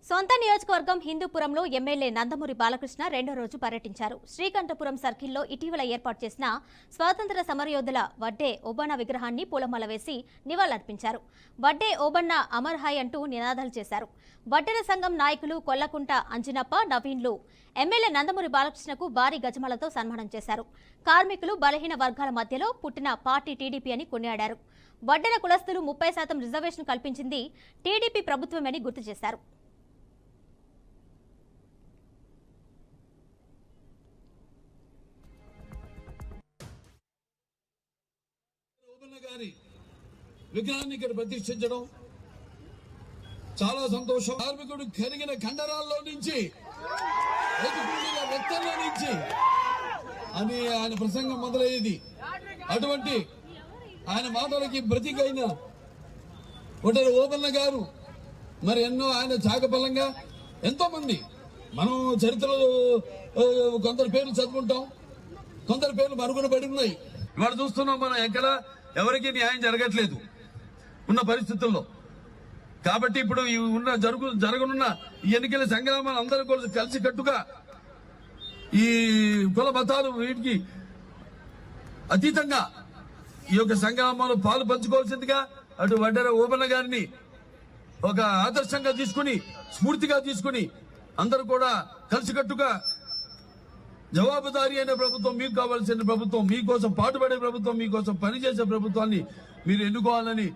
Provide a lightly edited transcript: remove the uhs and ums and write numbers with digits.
సొంత నియోజకవర్గం హిందూపురంలో ఎమ్మెల్యే నందమూరి బాలకృష్ణ రెండో రోజు పర్యటించారు. శ్రీకంఠపురం సర్కిల్లో ఇటీవల ఏర్పాటు చేసిన స్వాతంత్ర సమరయోధుల వడ్డే ఓబన్న విగ్రహాన్ని పూలమాల వేసి నివాళులర్పించారు. వడ్డే ఓబన్న అమర్ హాయ్ అంటూ నినాదాలు చేశారు. వడ్డెర సంఘం నాయకులు కొల్లకుంట అంజనప్ప, నవీన్లు ఎమ్మెల్యే నందమూరి బాలకృష్ణకు భారీ గజమాలతో సన్మానం చేశారు. కార్మికులు, బలహీన వర్గాల మధ్యలో పుట్టిన పార్టీ టీడీపీ అని కొనియాడారు. వడ్డెర కులస్తులు 30% రిజర్వేషన్ కల్పించింది టీడీపీ ప్రభుత్వమని గుర్తు చేశారు. గారి విగ్రహాన్ని ఇక్కడ ప్రతిష్ఠించడం చాలా సంతోషం. కార్మికుడు కరిగిన కండరాల్లో నుంచి, రక్తంలో నుంచి అని ఆయన ప్రసంగం మొదలయ్యేది. అటువంటి ఆయన మాటలకి ప్రతీకైన ఒంటరి ఓబన్న గారు మరి ఎన్నో ఆయన చాకపల్లంగా ఎంతో మంది మనం చరిత్రలో కొందరి పేర్లు చదువుకుంటాం, కొందరి పేర్లు మరుగున పడి ఉన్నాయి. ఇవాళ చూస్తున్నాం మనం ఎక్కడ ఎవరికి న్యాయం జరగట్లేదు ఉన్న పరిస్థితుల్లో. కాబట్టి ఇప్పుడు జరగనున్న ఎన్నికల సంగ్రామాలు అందరూ కూడా కలిసి కట్టుగా ఈ కుల మతాలు వీటికి అతీతంగా ఈ యొక్క సంగ్రామంలో పాలు పంచుకోవాల్సిందిగా అటు వడ్డెర ఓబన్న గారిని ఒక ఆదర్శంగా తీసుకుని, స్ఫూర్తిగా తీసుకుని అందరూ కూడా కలిసికట్టుగా జవాబుదారీ అయిన ప్రభుత్వం, మీకు కావాల్సిన ప్రభుత్వం, మీకోసం పాటుపడే ప్రభుత్వం, మీకోసం పనిచేసే ప్రభుత్వాన్ని మీరు ఎన్నుకోవాలని